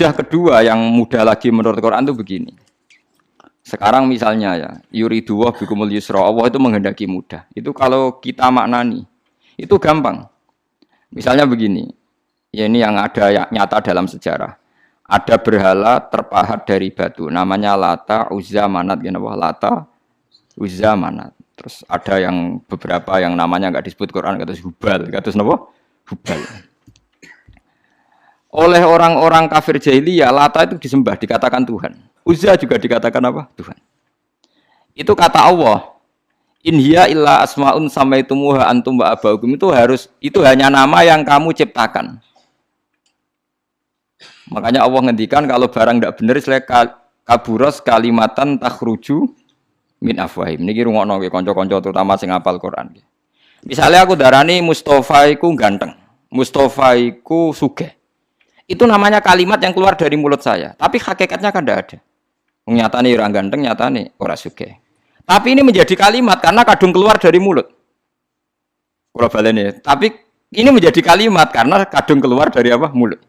Hujah kedua yang mudah lagi menurut Quran itu begini. Sekarang misalnya ya, yuridu wa bikumul yusra, Allah itu menghendaki mudah. Itu kalau kita maknani, itu gampang. Misalnya begini, ya ini yang ada nyata dalam sejarah. Ada berhala terpahat dari batu, namanya Lata, Uzza, Manat, Lata, Uzza, Manat. Terus ada yang beberapa yang namanya nggak disebut Quran, kata Hubal, kata apa? Hubal. Oleh orang-orang kafir jahiliyah, Lata itu disembah, dikatakan Tuhan. Uzza juga dikatakan apa? Tuhan. Itu kata Allah. In hiya illa asmaun samaitumuha antum wa abaukum, itu hanya nama yang kamu ciptakan. Makanya Allah ngendikan kalau barang tidak benar istilah kaburos kalimatan takhruju min afwahim. Niki rungokno nggih kanca-kanca terutama sing hafal Quran. Misalnya aku darani Mustafa iku ganteng, Mustafa iku sugih. Itu namanya kalimat yang keluar dari mulut saya, tapi hakikatnya kan tidak ada. Nyatane ora ganteng, nyatane ora sugih. Tapi ini menjadi kalimat karena kadung keluar dari mulut. Kula baleni, tapi ini menjadi kalimat karena kadung keluar dari apa? Mulut.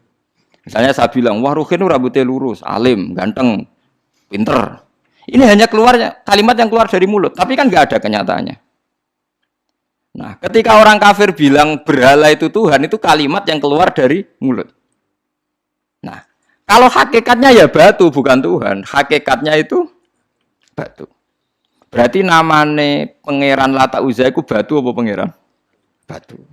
Misalnya saya bilang, wah Ruhin rambutnya lurus, alim, ganteng, pinter. Ini hanya keluarnya kalimat yang keluar dari mulut, tapi kan nggak ada kenyataannya. Nah, ketika orang kafir bilang berhala itu Tuhan, itu kalimat yang keluar dari mulut. Nah, kalau hakikatnya ya batu bukan Tuhan, hakikatnya itu batu. Berarti namane pangeran Lata Uzza itu batu apa pangeran? Batu.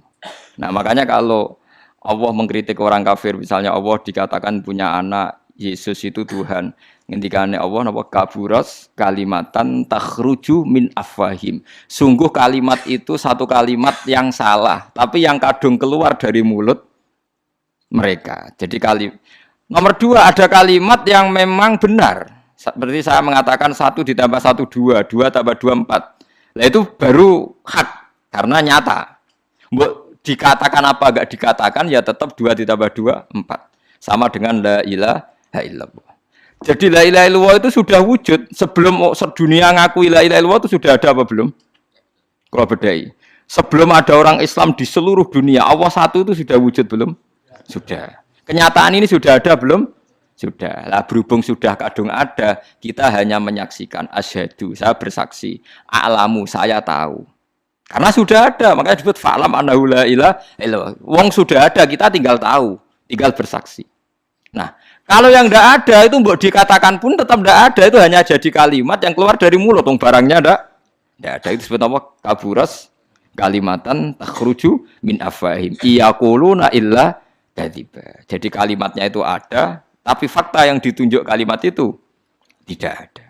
Nah, makanya kalau Allah mengkritik orang kafir, misalnya Allah dikatakan punya anak, Yesus itu Tuhan. Ngendikane Allah napa kaburas kalimatan takhruju min afwahim. Sungguh kalimat itu satu kalimat yang salah, tapi yang kadung keluar dari mulut mereka. Jadi nomor dua, ada kalimat yang memang benar. Seperti saya mengatakan 1 ditambah 1 2, 2 tambah 2 4. Nah itu baru hak karena nyata. Dikatakan apa enggak dikatakan ya tetap 2 ditambah 2 4. Sama dengan la ilaha illallah. Jadi la ilaha illallah itu sudah wujud sebelum dunia ngakui la ilaha illallah itu sudah ada apa belum? Kalau bedai. Sebelum ada orang Islam di seluruh dunia, Allah satu itu sudah wujud belum? Sudah. Kenyataan ini sudah ada belum? Sudah. Lah berhubung sudah kadung ada, kita hanya menyaksikan asyhadu, saya bersaksi, a'lamu, saya tahu. Karena sudah ada, makanya disebut fa'lam annahu la ilaha illallah. Wong sudah ada, kita tinggal tahu, tinggal bersaksi. Nah, kalau yang tidak ada itu mbok dikatakan pun tetap tidak ada, itu hanya jadi kalimat yang keluar dari mulut, wong barangnya tidak ada. Itu disebut apa? Kaburas kalimatan takhruju min afwahim. Iyaquluna illa kadziba. Jadi kalimatnya itu ada, tapi fakta yang ditunjuk kalimat itu tidak ada.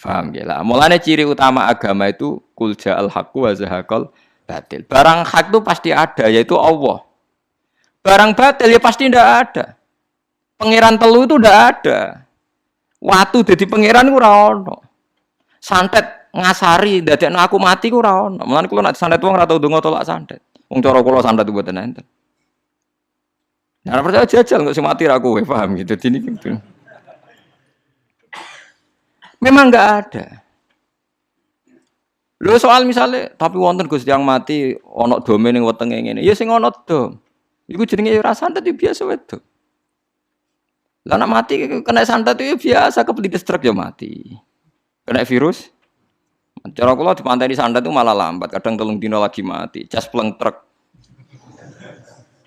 Paham ya lah. Mulanya ciri utama agama itu kul ja'al haqqu wa zahaqal batil. Barang hak itu pasti ada, yaitu Allah. Barang batil ya pasti tidak ada. Pangeran telu itu tidak ada. Watu jadi pangeran itu ora ono. Santet ngasari dadekno aku mati ku ora ono. Mulane kula nek santet wong ora tau ndonga tolak santet. Wong cara kula santet mboten enten. Nah, percaya jajal nggak mati ra kowe, paham gitu. Dini gitu. Memang nggak ada. Lho soal misalnya, tapi wonten Gus yang mati ono dome ning wetenge ngene. Ya sing ono dom. Iku jenenge ora santet biasa wedok. Lah nek mati kena santet itu biasa kepelitis truk ya mati. Kena virus. Cara kula dipanteni santet itu malah lambat, kadang 3 dina lagi mati. Cas pleng truk.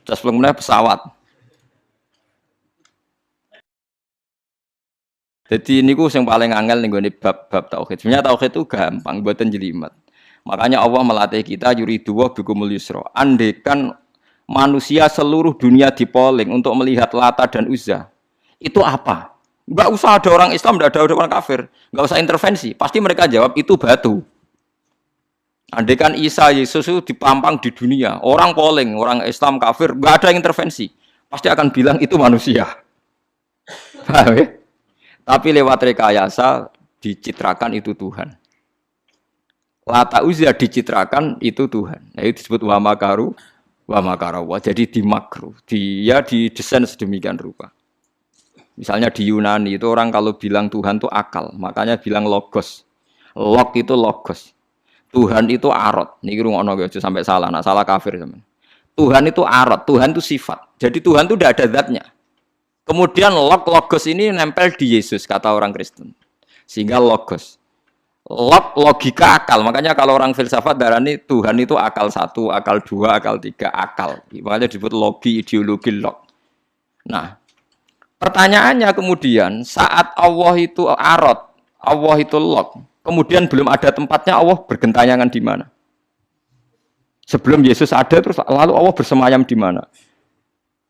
Cas pleng meneh pesawat. Jadi niku yang paling angel nih gue bab tauhid. Sebenarnya tauhid itu gampang, buatan jelimet. Makanya Allah melatih kita yuridu wa bikumul yusra. Andekan manusia seluruh dunia dipoling untuk melihat Lata dan Uzza, itu apa? Enggak usah ada orang Islam, enggak ada orang kafir, enggak usah intervensi. Pasti mereka jawab itu batu. Andekan Isa Yesus itu dipampang di dunia, orang poling, orang Islam kafir, enggak ada intervensi. Pasti akan bilang itu manusia. Paham ya? Tapi lewat rekayasa dicitrakan itu Tuhan. Lata Uzza dicitrakan itu Tuhan. Nah, itu disebut wa makaru wa makarawa. Jadi dimakru. Dia didesain sedemikian rupa. Misalnya di Yunani itu orang kalau bilang Tuhan itu akal, makanya bilang logos. Log itu logos. Tuhan itu arot. Niki rungokno aja sampai salah. Nah, salah kafir teman. Tuhan itu arot, Tuhan itu sifat. Jadi Tuhan itu tidak ada zatnya. Kemudian logos ini nempel di Yesus, kata orang Kristen. Sehingga logos. Logika akal. Makanya kalau orang filsafat darani Tuhan itu akal 1, akal 2, akal 3, akal. Makanya disebut logi, ideologi, log. Nah, pertanyaannya kemudian saat Allah itu arot, Allah itu log, kemudian belum ada tempatnya, Allah bergentayangan di mana? Sebelum Yesus ada, terus lalu Allah bersemayam di mana?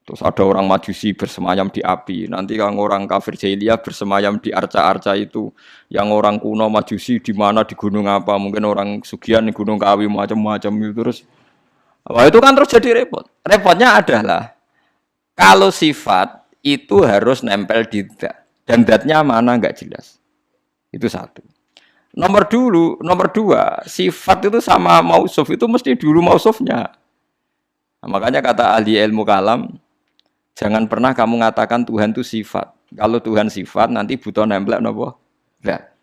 Terus ada orang Majusi bersemayam di api. Nanti yang orang kafir jahiliyah bersemayam di arca-arca itu. Yang orang kuno Majusi di mana, di gunung apa? Mungkin orang Sugian di Gunung Kawi macam-macam itu terus. Wah, itu kan terus jadi repot. Repotnya adalah kalau sifat itu harus nempel di dat. Dan datnya mana nggak jelas. Itu satu. Nomor dua, sifat itu sama mausuf itu mesti dulu mausufnya. Nah, makanya kata ahli ilmu kalam, jangan pernah kamu mengatakan Tuhan itu sifat. Kalau Tuhan sifat nanti butuh nempel napa? Zat.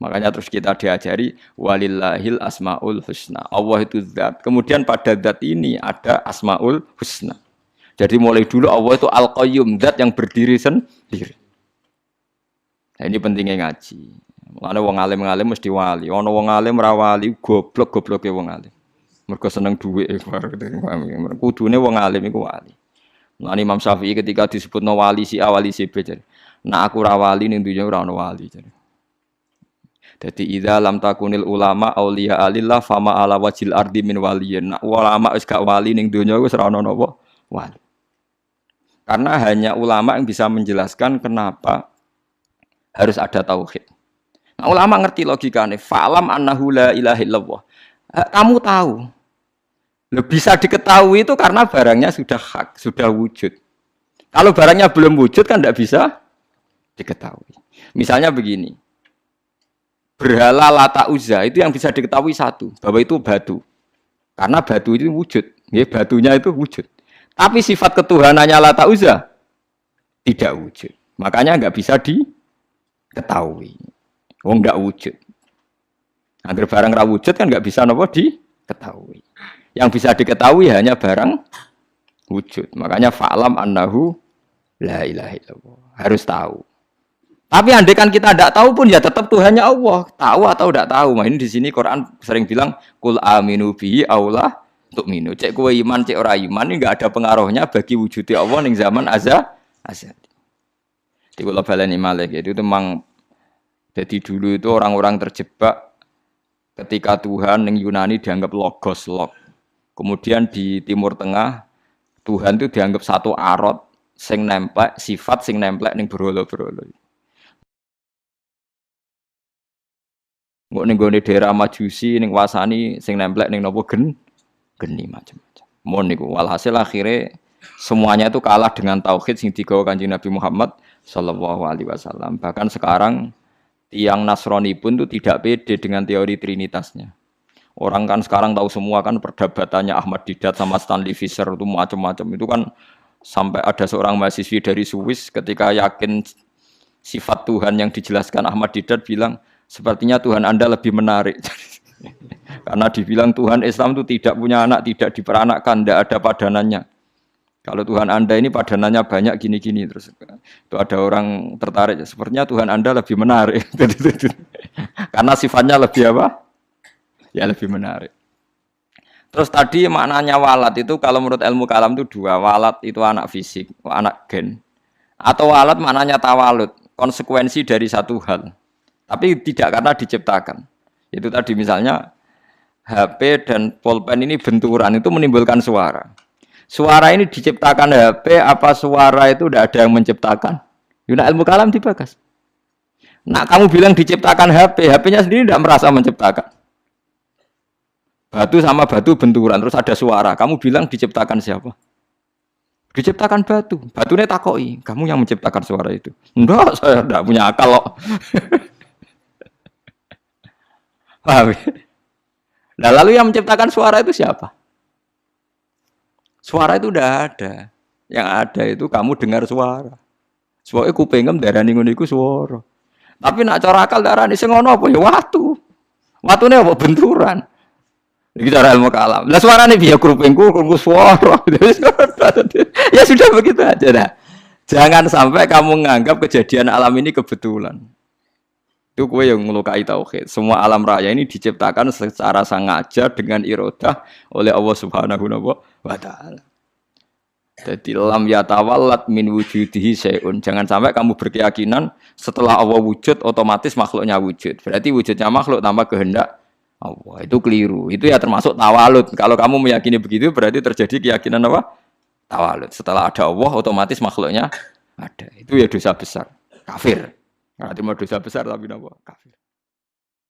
Makanya terus kita diajari walillahil asmaul husna. Allah itu zat. Kemudian pada zat ini ada asmaul husna. Jadi mulai dulu Allah itu al-qayyum, zat yang berdiri sendiri. Nah, ini pentingnya ngaji. Ana wong alim-alim mesti wali. Ana wong alim ra wali, goblok-gobloke wong alim. Mergo seneng dhuwit. Kudune wong alim iku wali. Nah, Imam Syafi'i ketika disebutno wali si A wali si B. Nah aku ra wali ning dunya ora ono wali. Dadi idza lam takunil ulama auliya alillah fama ala wajil ardi min waliyin. Nah, ulama wis gak wali ning dunya wis ora ono napa wali. Karena hanya ulama yang bisa menjelaskan kenapa harus ada tauhid. Nah, ulama ngerti logikanya. Fa'lam annahu la ilaha illallah. Kamu tahu. Bisa diketahui itu karena barangnya sudah hak, sudah wujud. Kalau barangnya belum wujud kan tidak bisa diketahui. Misalnya begini. Berhala Lata Uzza itu yang bisa diketahui satu, bahwa itu batu. Karena batu itu wujud. Ya, batunya itu wujud. Tapi sifat ketuhanannya Lata Uzza tidak wujud. Makanya nggak bisa diketahui. Wong nggak wujud. Agar barang ra wujud kan nggak bisa nopo diketahui. Yang bisa diketahui hanya barang wujud. Makanya fa'lam annahu la ilaha illallah. Harus tahu. Tapi andai kan kita tidak tahu pun ya tetap Tuhannya Allah. Tahu atau tidak tahu. Nah, ini di sini Quran sering bilang kul aminu bihi aula tu'minu. Cek kowe iman, cek ora iman ini enggak ada pengaruhnya bagi wujudnya Allah ning zaman azali. Di kula baleni malih itu memang jadi dulu itu orang-orang terjebak ketika Tuhan yang Yunani dianggap logos, log. Kemudian di Timur Tengah Tuhan itu dianggap satu arot sing nemplek, sifat sing nemplek ning berhala-berhala. Engko ning gone daerah Majusi ning wasani sing nemplek ning napa geni macam-macam. Mon niku walhasil akhirnya semuanya itu kalah dengan tauhid sing digawa Kanjeng Nabi Muhammad sallallahu alaihi wasallam. Bahkan sekarang tiang Nasrani pun itu tidak pede dengan teori trinitasnya. Orang kan sekarang tahu semua kan perdebatannya Ahmad Didat sama Stanley Fischer itu macam-macam. Itu kan sampai ada seorang mahasiswi dari Swiss ketika yakin sifat Tuhan yang dijelaskan Ahmad Didat bilang, sepertinya Tuhan Anda lebih menarik. Karena dibilang Tuhan Islam itu tidak punya anak, tidak diperanakkan, tidak ada padanannya. Kalau Tuhan Anda ini padanannya banyak gini-gini terus itu ada orang tertarik. Sepertinya Tuhan Anda lebih menarik. Karena sifatnya lebih apa? Ya lebih menarik. Terus tadi maknanya walat itu kalau menurut ilmu kalam itu dua. Walat itu anak fisik, anak gen. Atau walat maknanya tawalud, konsekuensi dari satu hal. Tapi tidak karena diciptakan. Itu tadi misalnya HP dan pulpen ini benturan itu menimbulkan suara. Suara ini diciptakan HP, apa suara itu tidak ada yang menciptakan? Yuna ilmu kalam dibagas. Nah kamu bilang diciptakan HP, HP-nya sendiri tidak merasa menciptakan. Batu sama batu benturan, terus ada suara. Kamu bilang diciptakan siapa? Diciptakan batu. Batunya takoi, kamu yang menciptakan suara itu. Enggak, saya tidak punya akal loh. Paham? Nah lalu yang menciptakan suara itu siapa? Suara itu udah ada. Yang ada itu kamu dengar suara. Soalnya kupingem darani ngono iku suara. Tapi nak cara akal darani sing ngono apa ya watu. Watune apa benturan. Iki cara ilmu kalam. Lah suarane piye kupingku krungu suara. Ya sudah begitu aja dah. Jangan sampai kamu menganggap kejadian alam ini kebetulan. Itu kue yang melukai tauhid. Semua alam raya ini diciptakan secara sengaja dengan irodah oleh Allah Subhanahu wa taala. Jadi lam yatawallat min wujudihi syai'un. Jangan sampai kamu berkeyakinan setelah Allah wujud otomatis makhluknya wujud. Berarti wujudnya makhluk tanpa kehendak Allah. Itu keliru. Itu ya termasuk tawalud. Kalau kamu meyakini begitu berarti terjadi keyakinan apa? Tawalud. Setelah ada Allah otomatis makhluknya ada. Itu ya dosa besar. Kafir. Nah, itu dosa besar tapi apa? Kafir.